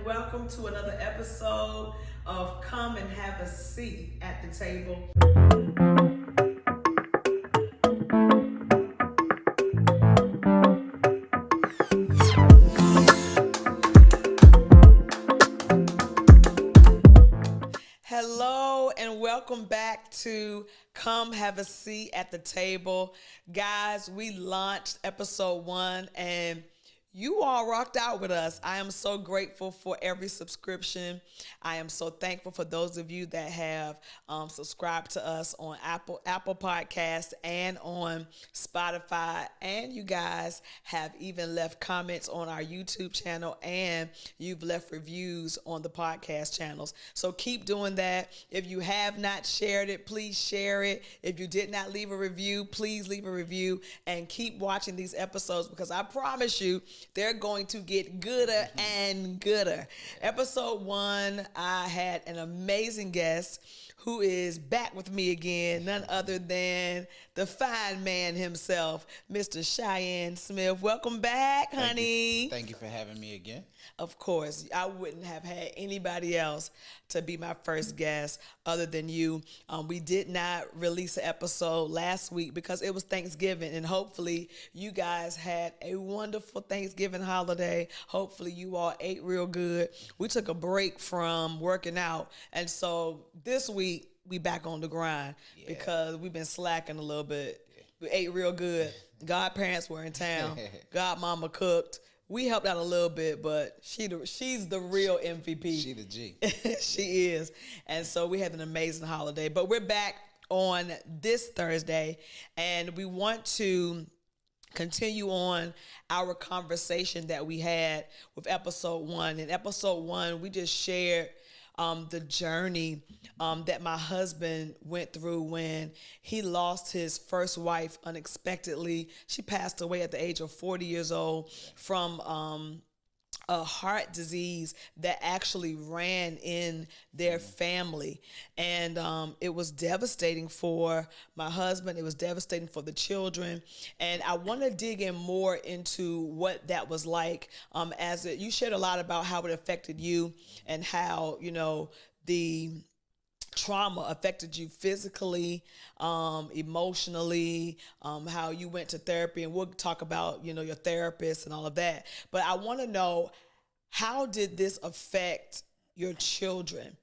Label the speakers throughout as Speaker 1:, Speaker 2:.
Speaker 1: welcome to another episode of Come and Have a Seat at the Table. Hello and welcome back to Come Have a Seat at the Table. Guys, we launched episode 1 and you all rocked out with us. I am so grateful for every subscription. I am so thankful for those of you that have subscribed to us on Apple Podcasts and on Spotify. And you guys have even left comments on our YouTube channel and you've left reviews on the podcast channels. So keep doing that. If you have not shared it, please share it. If you did not leave a review, please leave a review and keep watching these episodes because I promise you, they're going to get gooder and gooder. Episode 1, I had an amazing guest who is back with me again, none other than the fine man himself, Mr. Cheyenne Smith. Welcome back, honey.
Speaker 2: Thank you for having me again.
Speaker 1: Of course, I wouldn't have had anybody else to be my first guest other than you. We did not release an episode last week because it was Thanksgiving, and hopefully you guys had a wonderful Thanksgiving holiday. Hopefully you all ate real good. We took a break from working out, and so this week we back on the grind because we've been slacking a little bit. We ate real good. Godparents were in town. Godmama cooked. We helped out a little bit, but she's the real MVP.
Speaker 2: She the G.
Speaker 1: She is. And so we had an amazing holiday. But we're back on this Thursday, and we want to continue on our conversation that we had with episode 1. In episode 1, we just shared the journey that my husband went through when he lost his first wife unexpectedly. She passed away at the age of 40 years old from a heart disease that actually ran in their family. And it was devastating for my husband. It was devastating for the children. And I want to dig in more into what that was like. You shared a lot about how it affected you and how, the trauma affected you physically, emotionally, how you went to therapy, and we'll talk about, your therapist and all of that. But I want to know, how did this affect your children?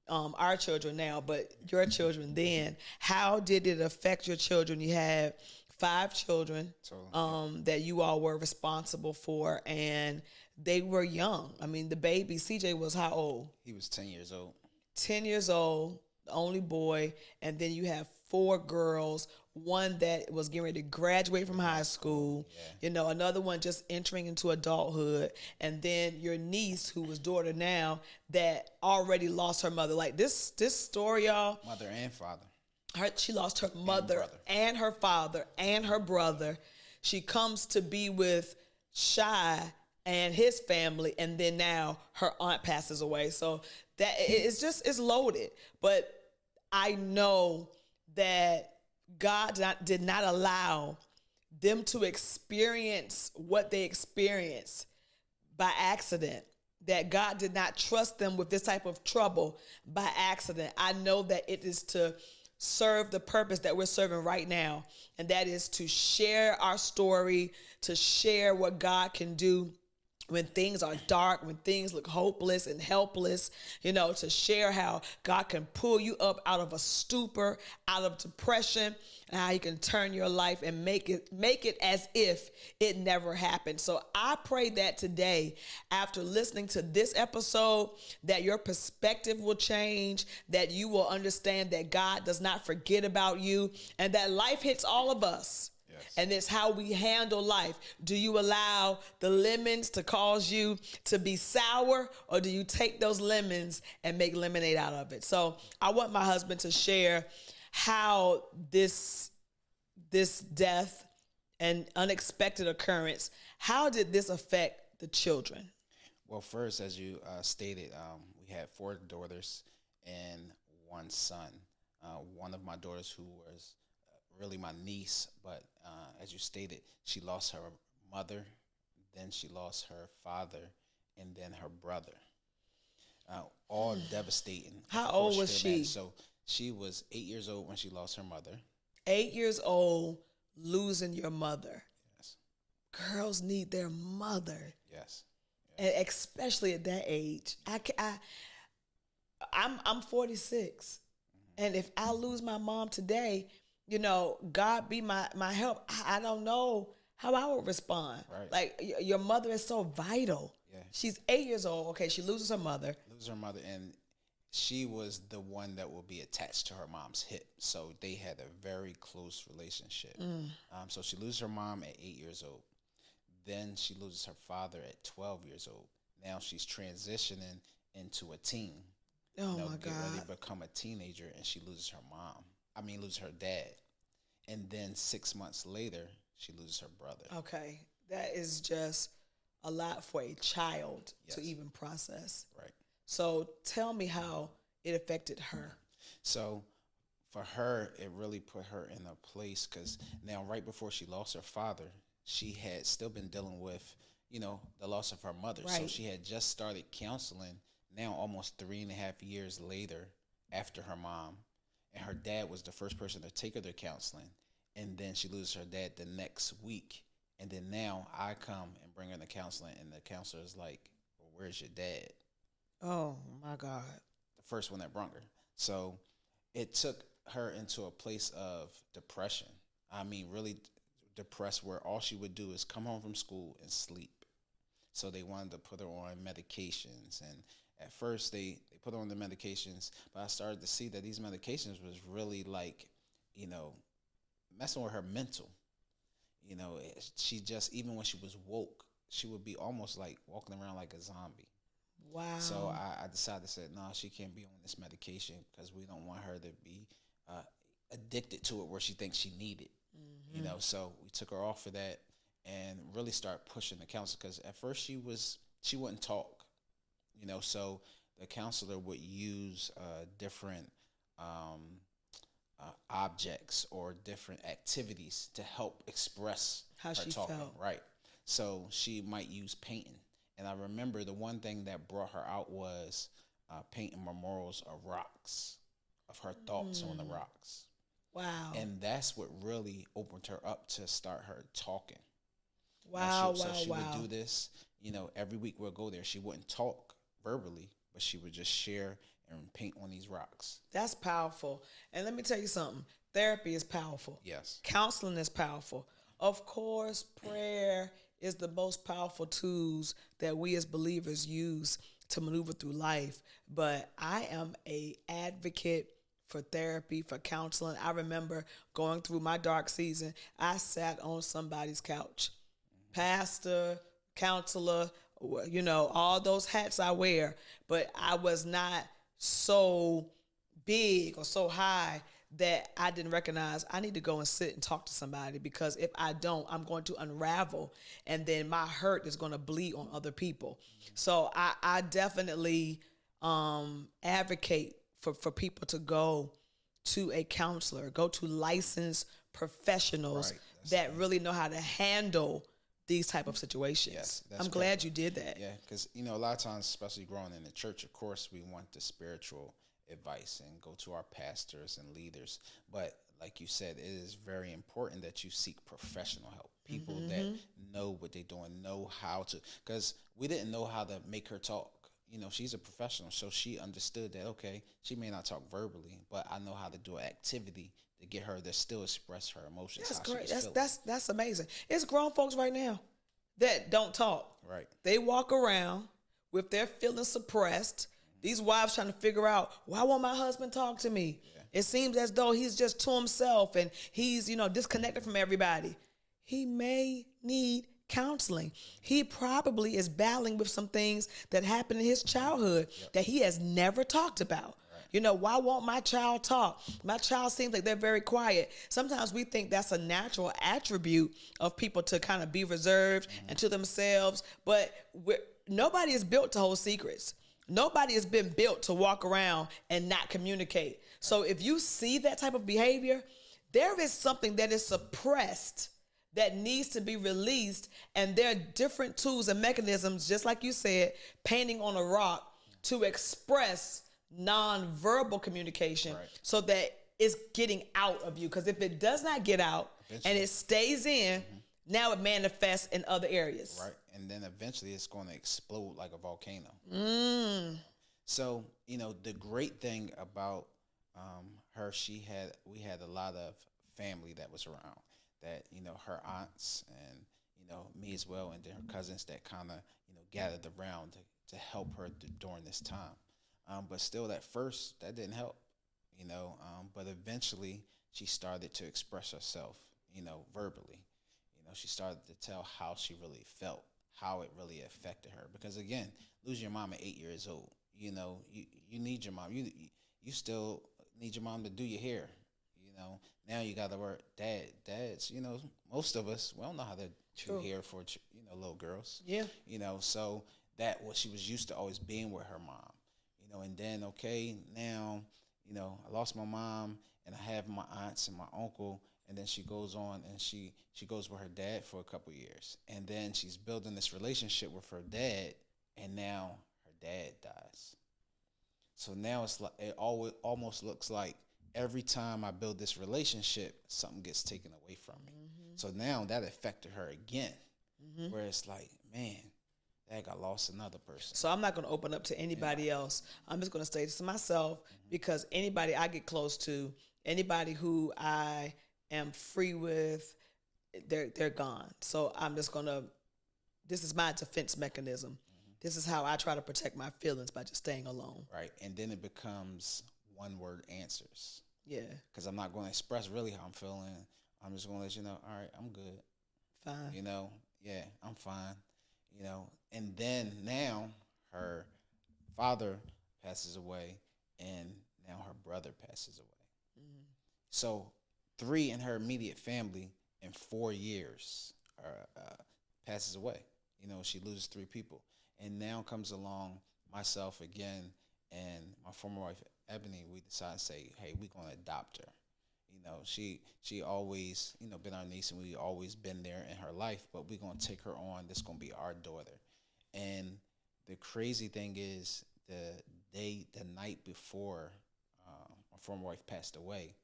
Speaker 1: Our children now, but your children then. How did it affect your children? You had 5 children that you all were responsible for, and they were young. I mean, the baby, CJ, was how old?
Speaker 2: He was 10 years old.
Speaker 1: 10 years old, the only boy, and then you have 4 girls, one that was getting ready to graduate from high school, another one just entering into adulthood, and then your niece, who was daughter now, that already lost her mother. Like this story, y'all.
Speaker 2: Mother and father.
Speaker 1: She lost her mother and her father and her brother. She comes to be with Shy and his family, and then now her aunt passes away. So that it's loaded. But I know that God did not allow them to experience what they experienced by accident. That God did not trust them with this type of trouble by accident. I know that it is to serve the purpose that we're serving right now, and that is to share our story, to share what God can do when things are dark, when things look hopeless and helpless, to share how God can pull you up out of a stupor, out of depression, and how he can turn your life and make it as if it never happened. So I pray that today, after listening to this episode, that your perspective will change, that you will understand that God does not forget about you, and that life hits all of us. And it's how we handle life. Do you allow the lemons to cause you to be sour, or do you take those lemons and make lemonade out of it? So I want my husband to share how this death and unexpected occurrence, how did this affect the children?
Speaker 2: Well, first, as you stated, we had 4 daughters and 1 son. One of my daughters, who was really my niece, but as you stated, she lost her mother, then she lost her father, and then her brother. all devastating.
Speaker 1: How
Speaker 2: Of
Speaker 1: old
Speaker 2: course,
Speaker 1: was she?
Speaker 2: So she was 8 years old when she lost her mother.
Speaker 1: 8 years old, losing your mother.
Speaker 2: Yes.
Speaker 1: Girls need their mother.
Speaker 2: Yes.
Speaker 1: And especially at that age. I'm 46. And if I lose my mom today, God be my help. I don't know how I would respond.
Speaker 2: Right.
Speaker 1: Like, your mother is so vital.
Speaker 2: Yeah.
Speaker 1: She's 8 years old. Okay, she loses her mother.
Speaker 2: And she was the one that will be attached to her mom's hip. So they had a very close relationship. So she loses her mom at 8 years old. Then she loses her father at 12 years old. Now she's transitioning into a teen.
Speaker 1: Oh, my
Speaker 2: Get
Speaker 1: God.
Speaker 2: ready to become a teenager, and she loses her mom. Loses her dad. And then 6 months later, she loses her brother.
Speaker 1: Okay, that is just a lot for a child to
Speaker 2: Yes.
Speaker 1: even process.
Speaker 2: Right.
Speaker 1: So tell me how it affected her.
Speaker 2: So for her, it really put her in a place because now right before she lost her father, she had still been dealing with, the loss of her mother. So
Speaker 1: Right.
Speaker 2: she had just started counseling now almost 3.5 years later after her mom. And her dad was the first person to take her to counseling. And then she loses her dad the next week. And then now I come and bring her to counseling, and the counselor is like, well, where's your dad?
Speaker 1: Oh, my God.
Speaker 2: The first one that brought her. So it took her into a place of depression. Really depressed, where all she would do is come home from school and sleep. So they wanted to put her on medications. And at first they put her on the medications, but I started to see that these medications was really like, messing with her mental. She just, even when she was woke, she would be almost like walking around like a zombie.
Speaker 1: Wow.
Speaker 2: So I decided to say, no, she can't be on this medication because we don't want her to be addicted to it where she thinks she need it. So we took her off of that and really start pushing the counselor, because at first she wouldn't talk. So the counselor would use different objects or different activities to help express
Speaker 1: How
Speaker 2: her
Speaker 1: she
Speaker 2: talking.
Speaker 1: felt.
Speaker 2: Right. So she might use painting. And I remember the one thing that brought her out was painting memorials of rocks, of her thoughts on the rocks.
Speaker 1: Wow.
Speaker 2: And that's what really opened her up to start her talking.
Speaker 1: Wow,
Speaker 2: So
Speaker 1: wow,
Speaker 2: she
Speaker 1: wow.
Speaker 2: would do this, every week we'll go there. She wouldn't talk verbally, but she would just share and paint on these rocks.
Speaker 1: That's powerful. And let me tell you something. Therapy is powerful.
Speaker 2: Yes.
Speaker 1: Counseling is powerful. Of course, prayer is the most powerful tools that we as believers use to maneuver through life. But I am an advocate for therapy, for counseling. I remember going through my dark season. I sat on somebody's couch. Pastor, counselor, all those hats I wear. But I was not so big or so high that I didn't recognize I need to go and sit and talk to somebody, because if I don't, I'm going to unravel, and then my hurt is going to bleed on other people. So I definitely advocate for people to go to a counselor, go to licensed professionals that really know how to handle these type of situations.
Speaker 2: Yes,
Speaker 1: I'm glad you did that.
Speaker 2: Yeah, because, a lot of times, especially growing in the church, of course, we want the spiritual advice and go to our pastors and leaders. But like you said, it is very important that you seek professional help. People that know what they're doing, know how to, because we didn't know how to make her talk. She's a professional, so she understood that, okay, she may not talk verbally, but I know how to do an activity to get her to still express her emotions.
Speaker 1: That's
Speaker 2: how
Speaker 1: great.
Speaker 2: She was feeling.
Speaker 1: That's amazing. It's grown folks right now that don't talk.
Speaker 2: Right.
Speaker 1: They walk around with their feelings suppressed. These wives trying to figure out, why won't my husband talk to me? Yeah. It seems as though he's just to himself and he's, disconnected from everybody. He may need counseling. He probably is battling with some things that happened in his childhood that he has never talked about. Right. Why won't my child talk? My child seems like they're very quiet. Sometimes we think that's a natural attribute of people to kind of be reserved and to themselves, but nobody is built to hold secrets. Nobody has been built to walk around and not communicate. So if you see that type of behavior, there is something that is suppressed that needs to be released. And there are different tools and mechanisms, just like you said, painting on a rock, to express nonverbal communication so that it's getting out of you. Because if it does not get out and it stays in, now it manifests in other areas.
Speaker 2: Right. And then eventually it's going to explode like a volcano. So, you know, the great thing about her, we had a lot of family that was around, that, you know, her aunts and, you know, me as well, and then her cousins that kind of, you know, gathered around to help her during this time. But still, at first, that didn't help, you know, but eventually she started to express herself, you know, verbally. You know, she started to tell how she really felt, how it really affected her. Because again, losing your mom at 8 years old, you know, you need your mom. You still need your mom to do your hair. You know, now you got to work. Dads, you know, most of us, we don't know how to do hair for, you know, little girls.
Speaker 1: Yeah.
Speaker 2: You know, so that what she was used to always being with her mom. You know, and then, okay, now, you know, I lost my mom and I have my aunts and my uncle. And then she goes on and she goes with her dad for a couple years. And then she's building this relationship with her dad. And now her dad dies. So now it's like, it almost looks like every time I build this relationship, something gets taken away from me. So now that affected her again, where it's like, man, dang, I lost another person.
Speaker 1: So I'm not going to open up to anybody else. I'm just going to stay to myself, because anybody I get close to, anybody who I am free with, they're gone. So I'm just going to, this is my defense mechanism. This is how I try to protect my feelings, by just staying alone.
Speaker 2: Right. And then it becomes one-word answers.
Speaker 1: Yeah.
Speaker 2: Because I'm not going to express really how I'm feeling. I'm just going to let you know, all right, I'm good.
Speaker 1: Fine.
Speaker 2: You know, yeah, I'm fine. You know, and then now her father passes away, and now her brother passes away. So 3 in her immediate family in 4 years passes away. You know, she loses 3 people. And now comes along myself again and my former wife, Ebony. We decide to say, hey, we're going to adopt her. You know, she always, you know, been our niece, and we always been there in her life, but we're going to take her on. This is going to be our daughter. And the crazy thing is, the night before my former wife passed away,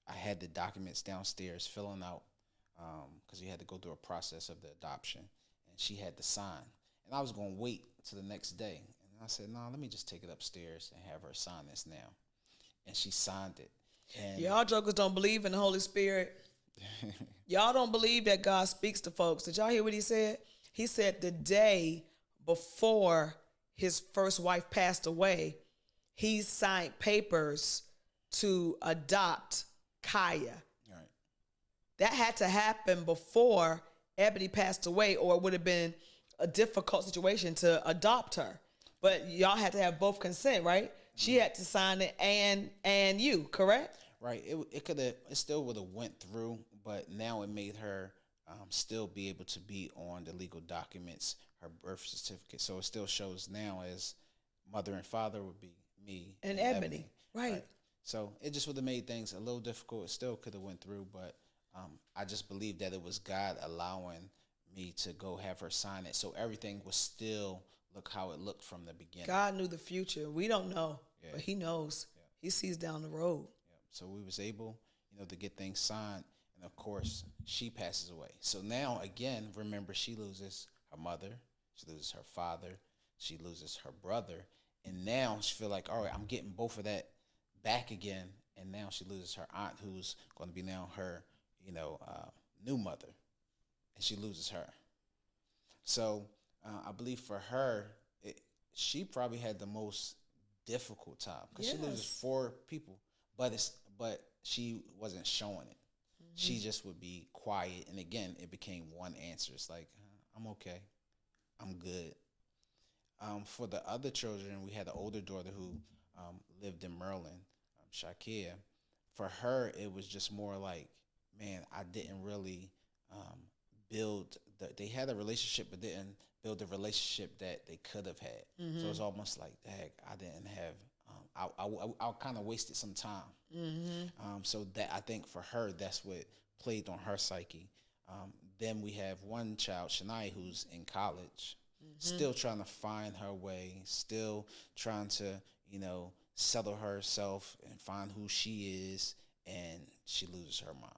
Speaker 2: I had the documents downstairs filling out, because you had to go through a process of the adoption, and she had to sign. And I was going to wait till the next day. And I said, no, let me just take it upstairs and have her sign this now. And she signed it. And
Speaker 1: y'all jokers don't believe in the Holy Spirit. Y'all don't believe that God speaks to folks. Did y'all hear what he said? He said the day before his first wife passed away, he signed papers to adopt Kaya.
Speaker 2: Right.
Speaker 1: That had to happen before Ebony passed away, or it would have been a difficult situation to adopt her. But y'all had to have both consent, right? She had to sign it, and you, correct?
Speaker 2: Right. It still would have went through, but now it made her still be able to be on the legal documents, her birth certificate. So it still shows now as mother and father would be me
Speaker 1: and Ebony. Right.
Speaker 2: So it just would have made things a little difficult. It still could have went through, but I just believe that it was God allowing me to go have her sign it, so everything was still look how it looked from the beginning.
Speaker 1: God knew the future. We don't know, but he knows. Yeah. He sees down the road.
Speaker 2: Yeah. So we was able, you know, to get things signed, and of course, she passes away. So now, again, remember, she loses her mother, she loses her father, she loses her brother, and now she feel like, all right, I'm getting both of that back again, and now she loses her aunt, who's going to be now her, you know, new mother. And she loses her. So I believe for her, she probably had the most difficult time, because she loses 4 people, but she wasn't showing it. She just would be quiet, and again, it became one answer. It's like, I'm okay, I'm good. For the other children, we had an older daughter who lived in Maryland, Shakia. For her, it was just more like, man, I didn't really they had a relationship, but didn't build the relationship that they could have had. So it's almost like, dang, I didn't have, I kind of wasted some time. So that, I think for her, that's what played on her psyche. Then we have one child, Shania, who's in college. still trying to find her way, still trying to, settle herself and find who she is, and she loses her mom.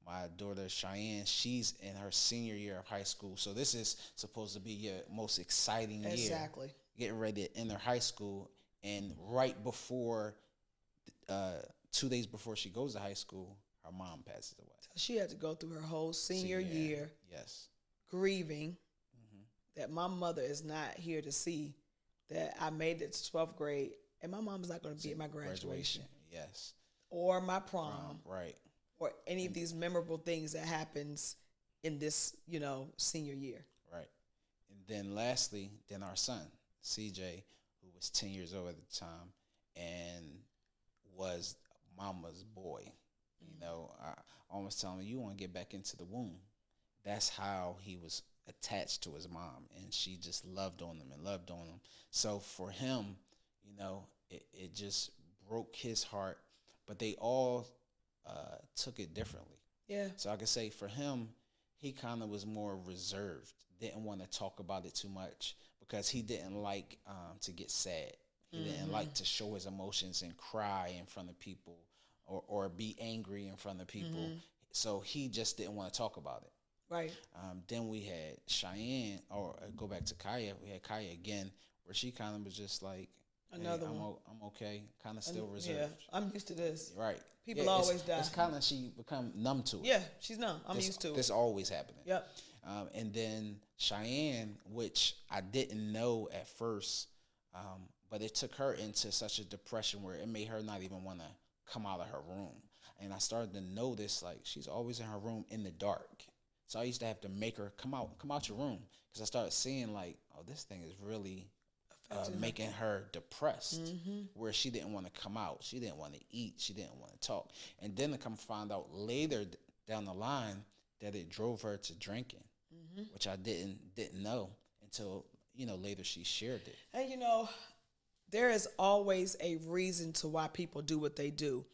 Speaker 2: My daughter Cheyenne, she's in her senior year of high school, so this is supposed to be your most exciting year.
Speaker 1: Exactly.
Speaker 2: Getting ready to enter high school, and right before, 2 days before she goes to high school, her mom passes away.
Speaker 1: So she had to go through her whole senior year,
Speaker 2: yes,
Speaker 1: grieving that my mother is not here to see that I made it to 12th grade, and my mom's not going to be at my graduation.
Speaker 2: Yes.
Speaker 1: Or my prom.
Speaker 2: Right.
Speaker 1: Or any of these memorable things that happens in this, senior year.
Speaker 2: Right. And then lastly, our son, CJ, who was 10 years old at the time and was mama's boy. I almost tell him, you want to get back into the womb. That's how he was attached to his mom, and she just loved on him and loved on him. So for him, it just broke his heart, but they all took it differently.
Speaker 1: Yeah.
Speaker 2: So I could say for him, he kind of was more reserved, didn't want to talk about it too much because he didn't like to get sad. He didn't like to show his emotions and cry in front of people or be angry in front of people. So he just didn't want to talk about it.
Speaker 1: Right.
Speaker 2: Then we had Cheyenne, or go back to Kaya. We had Kaya again, where she kind of was just like,
Speaker 1: another one.
Speaker 2: I'm okay, kind of still reserved.
Speaker 1: Yeah, I'm used to this.
Speaker 2: Right.
Speaker 1: People always die.
Speaker 2: It's kind of she become numb to it.
Speaker 1: Yeah, she's numb. I'm used to it.
Speaker 2: This always happening.
Speaker 1: Yep.
Speaker 2: And then Cheyenne, which I didn't know at first, but it took her into such a depression where it made her not even want to come out of her room. And I started to notice, like, she's always in her room in the dark. So I used to have to make her come out your room, because I started seeing, like, oh, this thing is really making her depressed, where she didn't want to come out. She didn't want to eat. She didn't want to talk. And then to come find out later down the line that it drove her to drinking, which I didn't know until, later she shared it.
Speaker 1: And, there is always a reason to why people do what they do.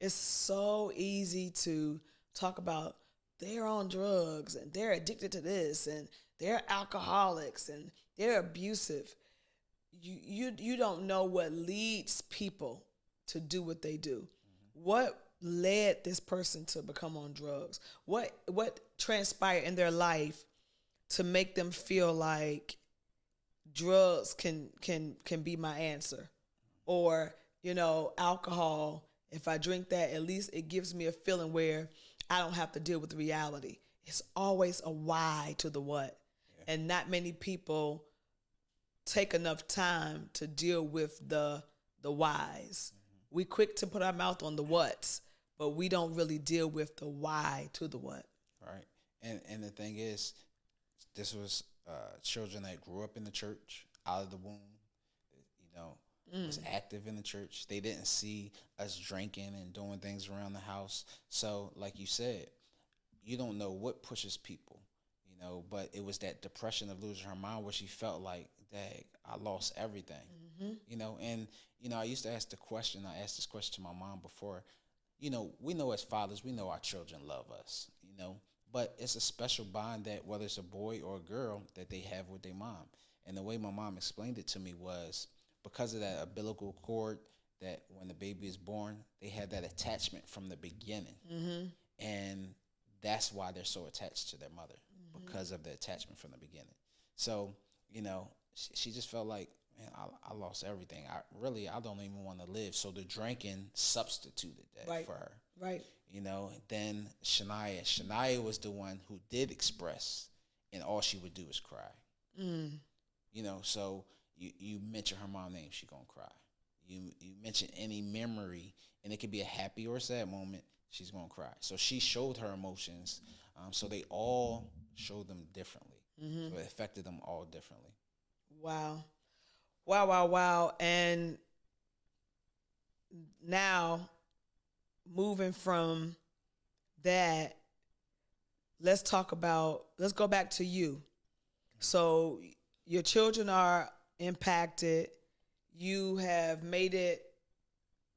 Speaker 1: It's so easy to talk about they're on drugs and they're addicted to this and they're alcoholics and they're abusive. You don't know what leads people to do what they do. What led this person to become on drugs? What transpired in their life to make them feel like drugs can be my answer? Or, alcohol, if I drink that, at least it gives me a feeling where I don't have to deal with reality. It's always a why to the what. Yeah. And not many people take enough time to deal with the whys. We quick to put our mouth on the whats, but we don't really deal with the why to the what.
Speaker 2: Right. And the thing is, this was children that grew up in the church, out of the womb, was active in the church. They didn't see us drinking and doing things around the house. So, like you said, you don't know what pushes people, but it was that depression of losing her mom where she felt like, dang, I lost everything, and, I used to ask I asked this question to my mom before, we know as fathers, we know our children love us, but it's a special bond that whether it's a boy or a girl that they have with their mom. And the way my mom explained it to me was because of that umbilical cord, that when the baby is born, they have that attachment from the beginning. And that's why they're so attached to their mother, because of the attachment from the beginning. So, she just felt like, man, I lost everything. I don't even want to live. So the drinking substituted that for her.
Speaker 1: Right.
Speaker 2: Then Shania was the one who did express, and all she would do is cry. So you mention her mom's name, she gonna cry. You mention any memory, and it could be a happy or a sad moment, she's gonna cry. So she showed her emotions. So they all showed them differently. So it affected them all differently.
Speaker 1: Wow. And now, moving from that, let's go back to you. So your children are impacted. You have made it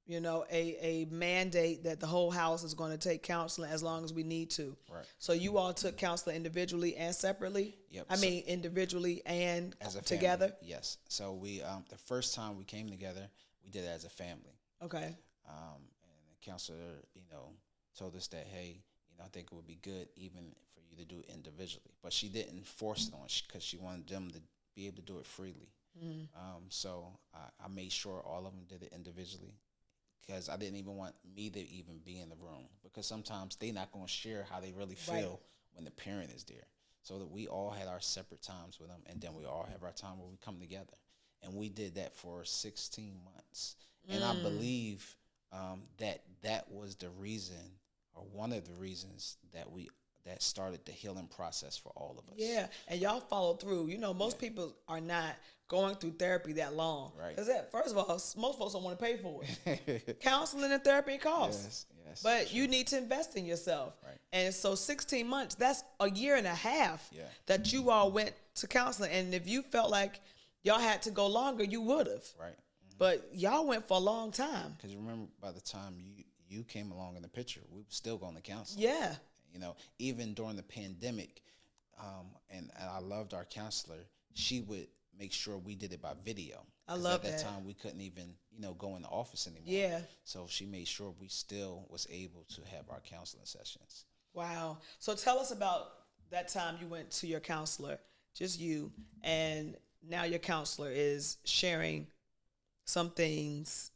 Speaker 1: a mandate that the whole house is going to take counseling as long as we need to.
Speaker 2: Right.
Speaker 1: So you all took counseling individually and separately?
Speaker 2: Yep.
Speaker 1: I mean, individually and
Speaker 2: as a
Speaker 1: together?
Speaker 2: family, yes. So we, the first time we came together, we did it as a family.
Speaker 1: Okay.
Speaker 2: And the counselor, told us that, hey, I think it would be good even for you to do it individually. But she didn't force it on because she wanted them to be able to do it freely. So I made sure all of them did it individually because I didn't even want me to even be in the room because sometimes they're not going to share how they really feel when the parent is there. So that we all had our separate times with them, and then we all have our time where we come together. And we did that for 16 months. And I believe that was the reason, or one of the reasons, that started the healing process for all of us.
Speaker 1: Yeah, and y'all followed through. Most people are not going through therapy that long.
Speaker 2: Right.
Speaker 1: Because first of all, most folks don't want to pay for it. Counseling and therapy costs.
Speaker 2: Yes.
Speaker 1: But sure, you need to invest in yourself.
Speaker 2: Right.
Speaker 1: And so 16 months, that's a year and a half that you all went to counseling. And if you felt like y'all had to go longer, you would have.
Speaker 2: Right.
Speaker 1: But y'all went for a long time.
Speaker 2: Because remember, by the time you came along in the picture, we were still going to counseling.
Speaker 1: Yeah.
Speaker 2: Even during the pandemic, and I loved our counselor, she would make sure we did it by video.
Speaker 1: I love that.
Speaker 2: At that time, we couldn't even, go in the office anymore.
Speaker 1: Yeah.
Speaker 2: So she made sure we still was able to have our counseling sessions.
Speaker 1: Wow. So tell us about that time you went to your counselor, just you, and now your counselor is sharing some things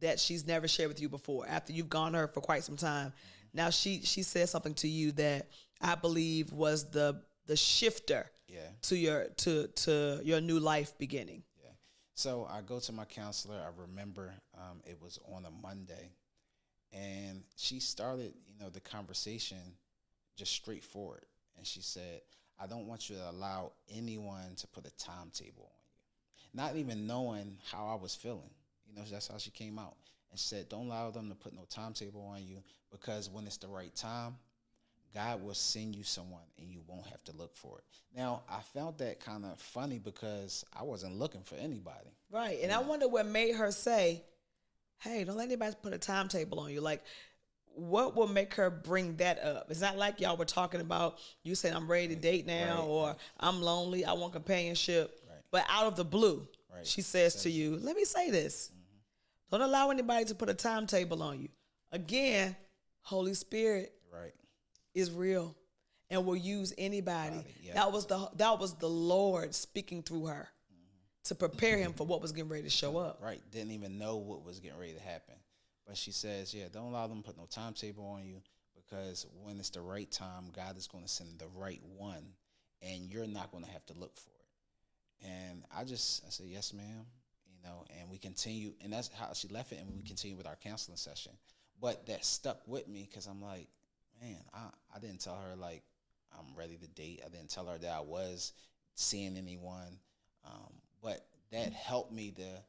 Speaker 1: that she's never shared with you before after you've gone to her for quite some time. Now she said something to you that I believe was the shifter to your new life beginning.
Speaker 2: Yeah. So I go to my counselor. I remember it was on a Monday, and she started, the conversation just straightforward. And she said, I don't want you to allow anyone to put a timetable on you. Not even knowing how I was feeling. That's how she came out. And she said, don't allow them to put no timetable on you, because when it's the right time, God will send you someone and you won't have to look for it. Now, I found that kind of funny because I wasn't looking for anybody.
Speaker 1: Right. And I wonder what made her say, hey, don't let anybody put a timetable on you. Like, what will make her bring that up? It's not like y'all were talking about, you saying I'm ready to date now, or I'm lonely, I want companionship. Right. But out of the blue, she says to you, let me say this. Don't allow anybody to put a timetable on you. Again, Holy Spirit is real and will use anybody. That was the Lord speaking through her to prepare him for what was getting ready to show up.
Speaker 2: Right. Didn't even know what was getting ready to happen. But she says, don't allow them to put no timetable on you, because when it's the right time, God is going to send the right one, and you're not going to have to look for it. And I said, yes, ma'am. And we continue, and that's how she left it, and we continue with our counseling session. But that stuck with me, because I'm like, man, I didn't tell her, like, I'm ready to date. I didn't tell her that I was seeing anyone. But that helped me to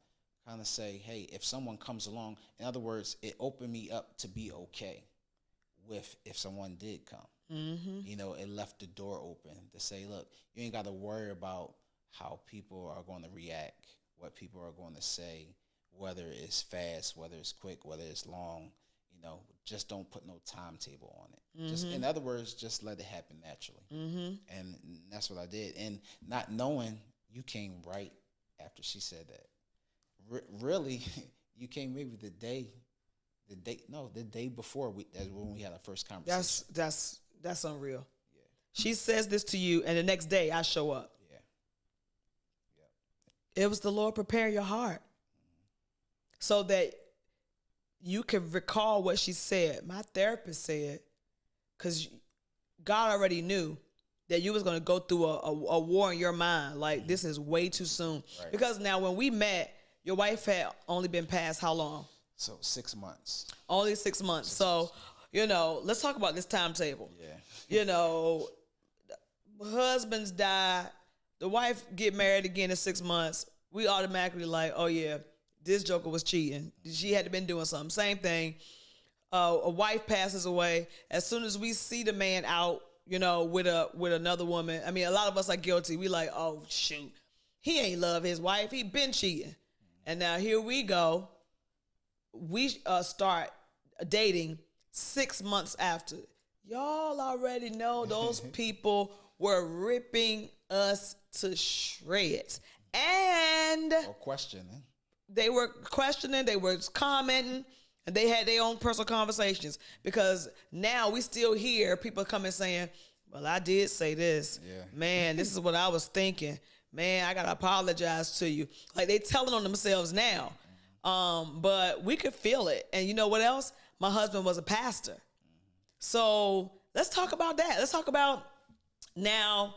Speaker 2: kind of say, hey, if someone comes along, in other words, it opened me up to be okay with if someone did come. It left the door open to say, look, you ain't got to worry about how people are going to react, what people are going to say, whether it's fast, whether it's quick, whether it's long. Just don't put no timetable on it. Just, in other words, just let it happen naturally. And that's what I did. And not knowing, you came right after she said that. Really, you came maybe the day before that's when we had our first conversation.
Speaker 1: That's unreal. Yeah. She says this to you, and the next day I show up. Yeah. It was the Lord preparing your heart so that you can recall what she said. My therapist said, because God already knew that you was going to go through a war in your mind. Like, this is way too soon. Right. Because now when we met, your wife had only been passed how long?
Speaker 2: So 6 months.
Speaker 1: Only 6 months. So, let's talk about this timetable.
Speaker 2: Yeah.
Speaker 1: Husbands die. The wife get married again in 6 months. We automatically like, oh, yeah, this joker was cheating. She had to been doing something. Same thing. A wife passes away. As soon as we see the man out, with another woman, I mean, a lot of us are guilty. We like, oh, shoot. He ain't love his wife. He been cheating. And now here we go. we start dating 6 months after. Y'all already know those people were ripping us to shreds. And
Speaker 2: Or questioning.
Speaker 1: they were questioning, they were commenting, and they had their own personal conversations. Because now we still hear people coming saying, well, I did say this.
Speaker 2: Yeah.
Speaker 1: Man, this is what I was thinking. Man, I got to apologize to you. Like, they telling on themselves now. But we could feel it. And you know what else? My husband was a pastor. So let's talk about that. Let's talk about now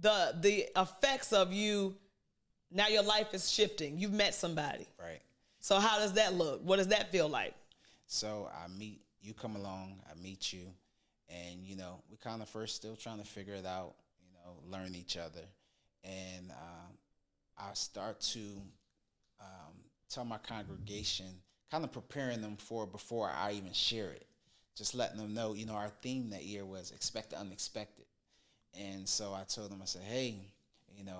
Speaker 1: the effects of you. Now your life is shifting. You've met somebody.
Speaker 2: Right.
Speaker 1: So how does that look? What does that feel like?
Speaker 2: So I meet you, come along, I meet you, and you know, we kind of first still trying to figure it out, you know, learn each other. And I start to tell my congregation, kind of preparing them for before I even share it, just letting them know, you know, our theme that year was expect the unexpected. And so I told them, I said, hey, you know,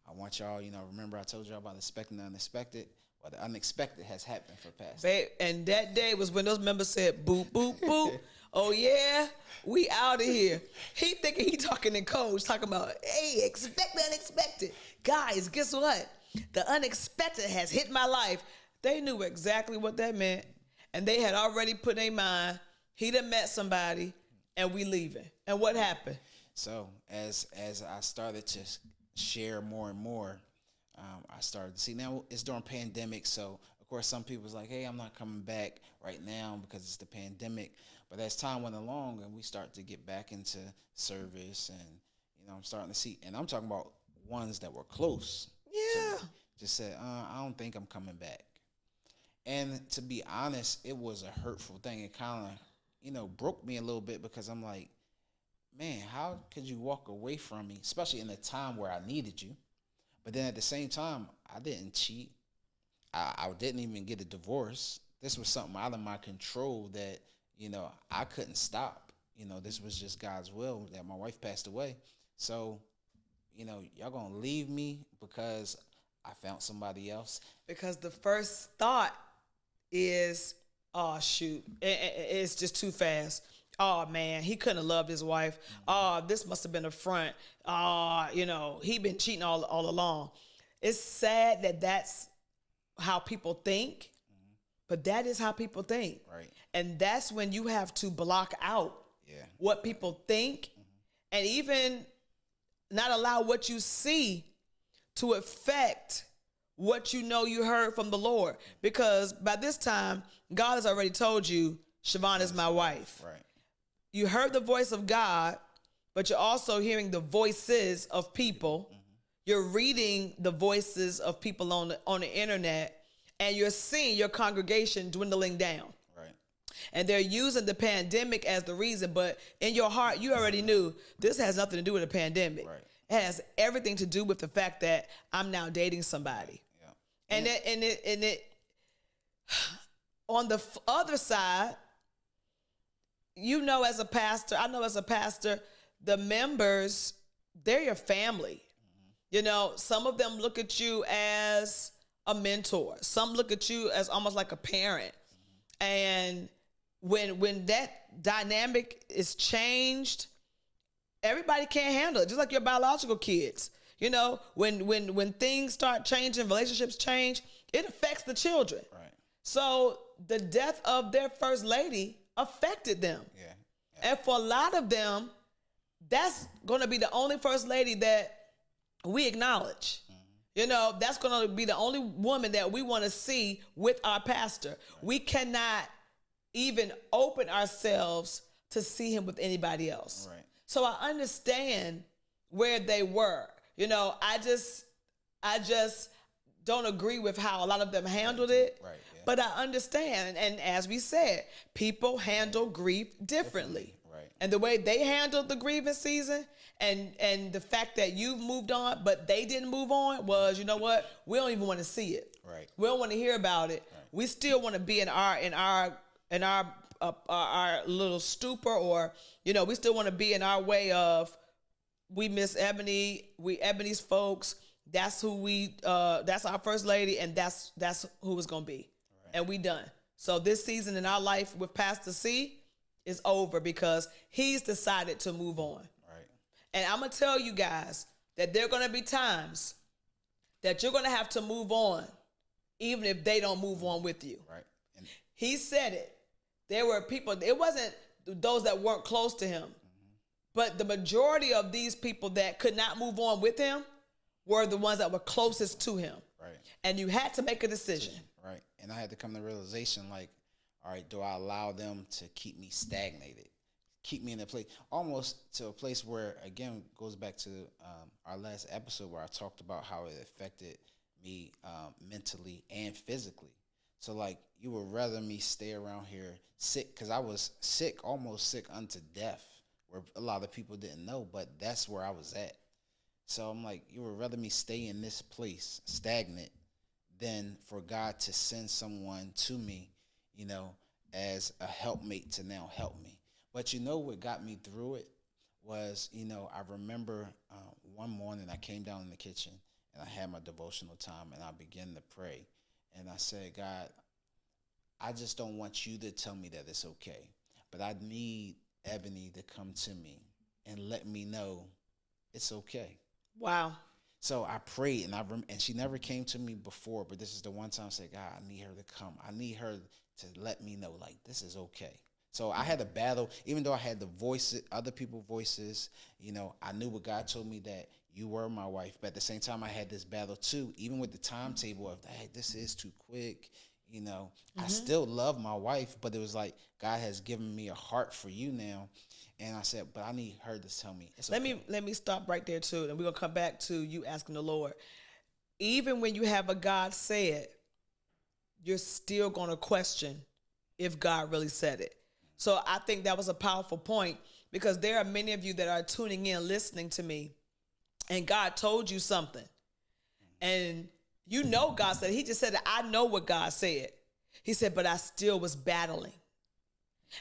Speaker 2: I want y'all, you know, remember I told y'all about expecting the unexpected? Well, the unexpected has happened for Pastor.
Speaker 1: Babe, and that day was when those members said, boop, boop, boop. Oh, yeah, we out of here. He thinking he talking in codes, talking about, hey, expect the unexpected. Guys, guess what? The unexpected has hit my life. They knew exactly what that meant, and they had already put in their mind, he done met somebody, and we leaving. And what happened?
Speaker 2: So as I started to share more and more, I started to see, now it's during pandemic, so of course some people's like, hey, I'm not coming back right now because it's the pandemic. But as time went along and we start to get back into service, and you know, I'm starting to see, and I'm talking about ones that were close.
Speaker 1: Yeah.
Speaker 2: Just said, I don't think I'm coming back. And to be honest, it was a hurtful thing. It kind of, you know, broke me a little bit, because I'm like, man, how could you walk away from me, especially in a time where I needed you? But then at the same time, I didn't cheat. I didn't even get a divorce. This was something out of my control that, you know, I couldn't stop. You know, this was just God's will that my wife passed away. So, you know, y'all gonna leave me because I found somebody else?
Speaker 1: Because the first thought is, oh, shoot, it's just too fast. Oh, man, he couldn't have loved his wife. Oh, this must have been a front. Oh, you know, he been cheating all along. It's sad that that's how people think, but that is how people think.
Speaker 2: Right.
Speaker 1: And that's when you have to block out what people think, and even not allow what you see to affect what you know you heard from the Lord. Because by this time, God has already told you, Siobhan is my wife.
Speaker 2: Right.
Speaker 1: You heard the voice of God, but you're also hearing the voices of people. You're reading the voices of people on the internet, and you're seeing your congregation dwindling down.
Speaker 2: Right.
Speaker 1: And they're using the pandemic as the reason, but in your heart, you already knew this has nothing to do with the pandemic.
Speaker 2: Right.
Speaker 1: It has everything to do with the fact that I'm now dating somebody.
Speaker 2: Yeah.
Speaker 1: And it on the other side, you know, as a pastor, I know as a pastor, the members, they're your family. You know, some of them look at you as a mentor. Some look at you as almost like a parent. And when that dynamic is changed, everybody can't handle it. Just like your biological kids. You know, when things start changing, relationships change, it affects the children.
Speaker 2: Right.
Speaker 1: So the death of their first lady affected them.
Speaker 2: Yeah.
Speaker 1: And for a lot of them, that's going to be the only first lady that we acknowledge. You know, that's going to be the only woman that we want to see with our pastor. Right. We cannot even open ourselves to see him with anybody else.
Speaker 2: Right.
Speaker 1: So I understand where they were. You know, I just don't agree with how a lot of them handled it. Right. Yeah. But I understand. And as we said, people handle grief differently.
Speaker 2: Right.
Speaker 1: And the way they handled the grieving season and the fact that you've moved on, but they didn't move on, was, you know what? We don't even want to see it.
Speaker 2: Right.
Speaker 1: We don't want to hear about it. Right. We still want to be in our little stupor, or, you know, we still want to be in our way of, we miss Ebony, Ebony's folks. That's who that's our first lady, and that's who it's gonna be. Right. And we done. So this season in our life with Pastor C is over because he's decided to move on.
Speaker 2: Right.
Speaker 1: And I'm going to tell you guys that there are going to be times that you're going to have to move on, even if they don't move on with you.
Speaker 2: Right. And
Speaker 1: he said it. There were people, it wasn't those that weren't close to him, but the majority of these people that could not move on with him were the ones that were closest to him.
Speaker 2: Right.
Speaker 1: And you had to make a decision.
Speaker 2: Right. And I had to come to the realization, like, all right, do I allow them to keep me stagnated, keep me in a place, almost to a place where, again, goes back to our last episode where I talked about how it affected me mentally and physically. So, like, you would rather me stay around here sick, because I was sick, almost sick unto death, where a lot of people didn't know, but that's where I was at. So I'm like, you would rather me stay in this place stagnant than for God to send someone to me, you know, as a helpmate to now help me. But you know what got me through it was, you know, I remember one morning I came down in the kitchen and I had my devotional time and I began to pray. And I said, God, I just don't want you to tell me that it's okay, but I need Ebony to come to me and let me know it's okay.
Speaker 1: Wow.
Speaker 2: So I prayed, and she never came to me before, but this is the one time I said, God, I need her to come. I need her to let me know, like, this is okay. So I had a battle, even though I had the voices, other people's voices, you know, I knew what God told me, that you were my wife. But at the same time, I had this battle too, even with the timetable of, hey, this is too quick. You know, I still love my wife, but it was like, God has given me a heart for you now. And I said, but I need her to tell me it's okay.
Speaker 1: Let me stop right there too, and we're gonna come back to you asking the Lord. Even when you have a God say it, you're still gonna question if God really said it. So I think that was a powerful point, because there are many of you that are tuning in, listening to me, and God told you something, and you know God said it. He just said that I know what God said. He said, but I still was battling.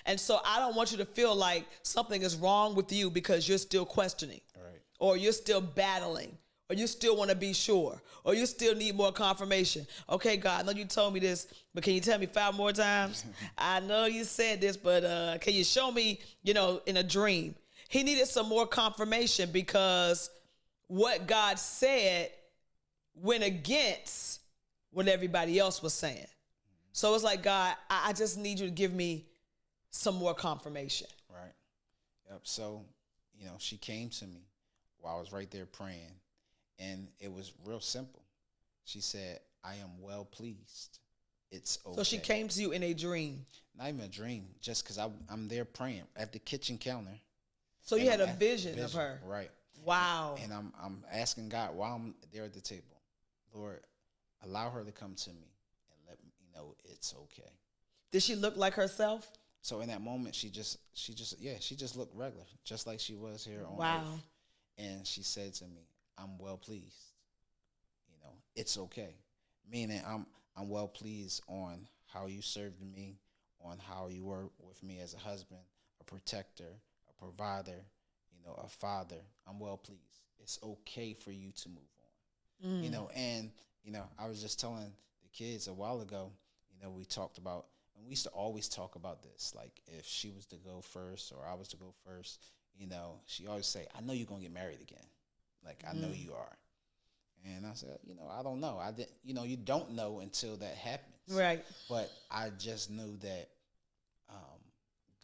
Speaker 1: And so I don't want you to feel like something is wrong with you because you're still questioning,
Speaker 2: Right.
Speaker 1: or you're still battling, or you still want to be sure, or you still need more confirmation. Okay, God, I know you told me this, but can you tell me 5 more times? I know you said this, but can you show me, you know, in a dream? He needed some more confirmation because what God said went against what everybody else was saying. So it's like, God, I just need you to give me some more confirmation.
Speaker 2: Right. Yep. So, you know, she came to me while I was right there praying, and it was real simple. She said, I am well pleased. It's okay.
Speaker 1: So she came to you in a dream.
Speaker 2: Not even a dream, just because I'm there praying at the kitchen counter.
Speaker 1: So you had a vision of her.
Speaker 2: Right.
Speaker 1: Wow.
Speaker 2: And I'm asking God while I'm there at the table, Lord, allow her to come to me and let me know it's okay.
Speaker 1: Did she look like herself?
Speaker 2: So in that moment, she just looked regular, just like she was here on
Speaker 1: Wow.
Speaker 2: earth. And she said to me, I'm well pleased. You know, it's okay. Meaning I'm well pleased on how you served me, on how you were with me as a husband, a protector, a provider, you know, a father. I'm well pleased. It's okay for you to move on. You know, and, you know, I was just telling the kids a while ago, you know, we talked about, and we used to always talk about this, like if she was to go first or I was to go first, you know, she always say, I know you're going to get married again. Like, I know you are. And I said, you know, I don't know. I didn't, you know, you don't know until that happens.
Speaker 1: Right.
Speaker 2: But I just knew that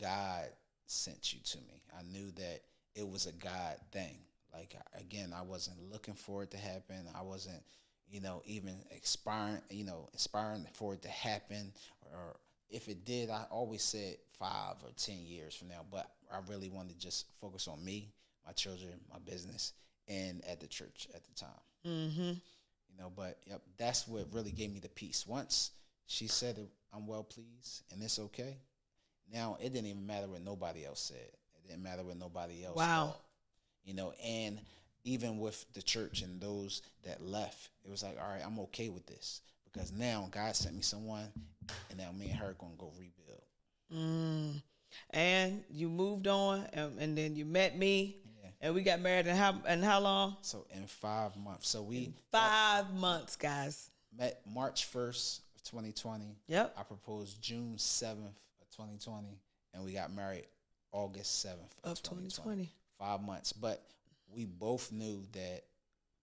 Speaker 2: God sent you to me. I knew that it was a God thing. Like, again, I wasn't looking for it to happen. I wasn't, you know, even inspiring for it to happen. Or if it did, I always said 5 or 10 years from now. But I really wanted to just focus on me, my children, my business, and at the church at the time.
Speaker 1: Mm-hmm.
Speaker 2: You know, but yep, that's what really gave me the peace. Once she said I'm well pleased and it's okay, now it didn't even matter what nobody else said. It didn't matter what nobody else thought. You know, and even with the church and those that left, it was like, all right, I'm okay with this because now God sent me someone, and now me and her are gonna go rebuild.
Speaker 1: And you moved on, and then you met me, and we got married in how long?
Speaker 2: So in 5 months. So we
Speaker 1: 5 months, guys.
Speaker 2: met March 1st, 2020.
Speaker 1: Yep.
Speaker 2: I proposed June 7th of 2020, and we got married August 7th of 2020. 5 months. But we both knew that,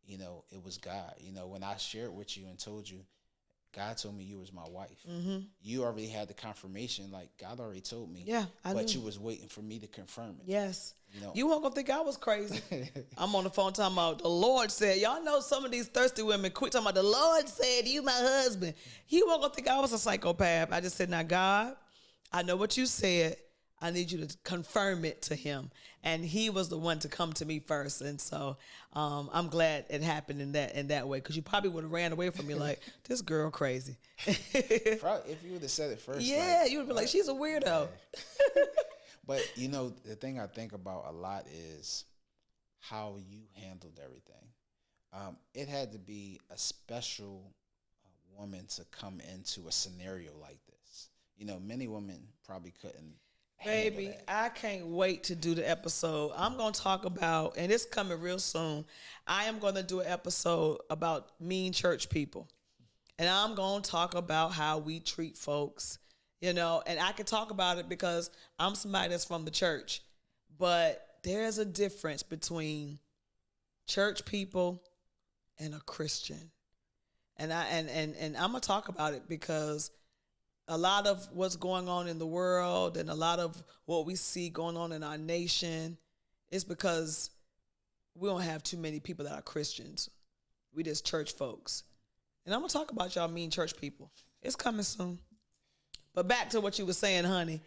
Speaker 2: you know, it was God. You know, when I shared with you and told you, God told me you was my wife.
Speaker 1: Mm-hmm.
Speaker 2: You already had the confirmation, like God already told me.
Speaker 1: Yeah, I
Speaker 2: but
Speaker 1: knew.
Speaker 2: you was waiting for me to confirm it.
Speaker 1: Yes.
Speaker 2: You know,
Speaker 1: You weren't gonna think I was crazy. I'm on the phone talking about the Lord said. Y'all know some of these thirsty women quit talking about the Lord said you my husband. You weren't gonna think I was a psychopath. I just said, now God, I know what you said. I need you to confirm it to him. And he was the one to come to me first. And so I'm glad it happened in that way, because you probably would have ran away from me like, this girl crazy.
Speaker 2: Probably, if you would have said it first.
Speaker 1: Yeah, you would be like, she's a weirdo.
Speaker 2: Yeah. But, you know, the thing I think about a lot is how you handled everything. It had to be a special woman to come into a scenario like this. You know, many women probably couldn't.
Speaker 1: Baby, I can't wait to do the episode. I'm going to talk about, and it's coming real soon, I am going to do an episode about mean church people. And I'm going to talk about how we treat folks, you know, and I can talk about it because I'm somebody that's from the church. But there's a difference between church people and a Christian. And I'm going to talk about it because a lot of what's going on in the world and a lot of what we see going on in our nation is because we don't have too many people that are Christians. We just church folks. And I'm going to talk about y'all mean church people. It's coming soon. But back to what you were saying, honey.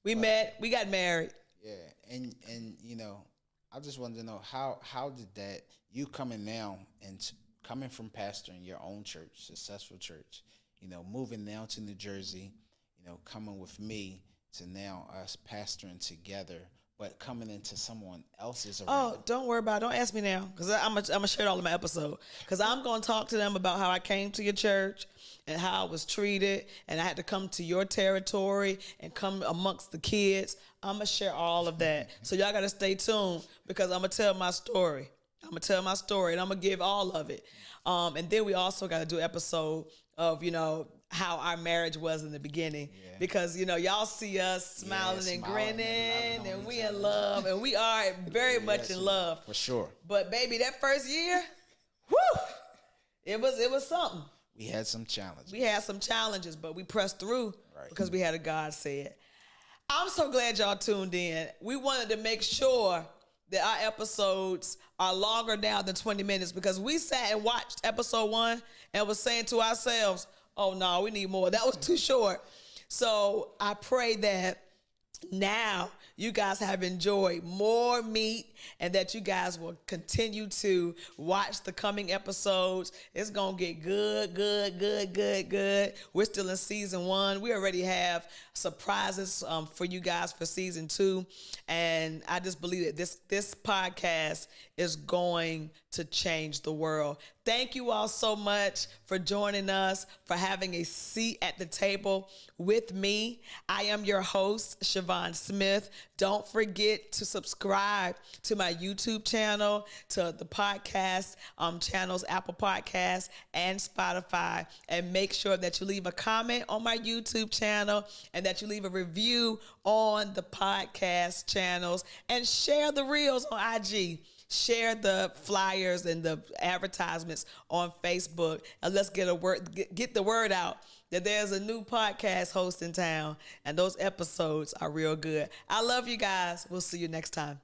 Speaker 1: We met, we got married.
Speaker 2: Yeah, and you know, I just wanted to know how did that, you coming now and coming from pastoring your own church, successful church, you know, moving now to New Jersey, you know, coming with me to now us pastoring together, but coming into someone else's arena.
Speaker 1: Oh, don't worry about it. Don't ask me now, because I'm gonna share it all in my episode. Because I'm going to talk to them about how I came to your church and how I was treated, and I had to come to your territory and come amongst the kids. I'm going to share all of that. So y'all got to stay tuned, because I'm going to tell my story. I'm going to tell my story, and I'm going to give all of it. And then we also got to do an episode of, you know, how our marriage was in the beginning. Yeah. Because, you know, y'all see us smiling and grinning, and we in love, and we are very much in love.
Speaker 2: For sure.
Speaker 1: But baby, that first year, whew, it was something.
Speaker 2: We had some challenges.
Speaker 1: We had some challenges, but we pressed through because we had a God said. I'm so glad y'all tuned in. We wanted to make sure that our episodes are longer now than 20 minutes, because we sat and watched episode 1 and was saying to ourselves, oh no, we need more. That was too short. So I pray that now you guys have enjoyed more meat, and that you guys will continue to watch the coming episodes. It's going to get good. We're still in season 1. We already have surprises for you guys for season 2. And I just believe that this podcast is going to change the world. Thank you all so much for joining us, for having a seat at the table with me. I am your host, Cheyenne Smith. Don't forget to subscribe to my YouTube channel, to the podcast channels, Apple Podcasts and Spotify. And make sure that you leave a comment on my YouTube channel, and that you leave a review on the podcast channels, and share the reels on IG. Share the flyers and the advertisements on Facebook, and let's get the word out that there's a new podcast host in town, and those episodes are real good. I love you guys. We'll see you next time.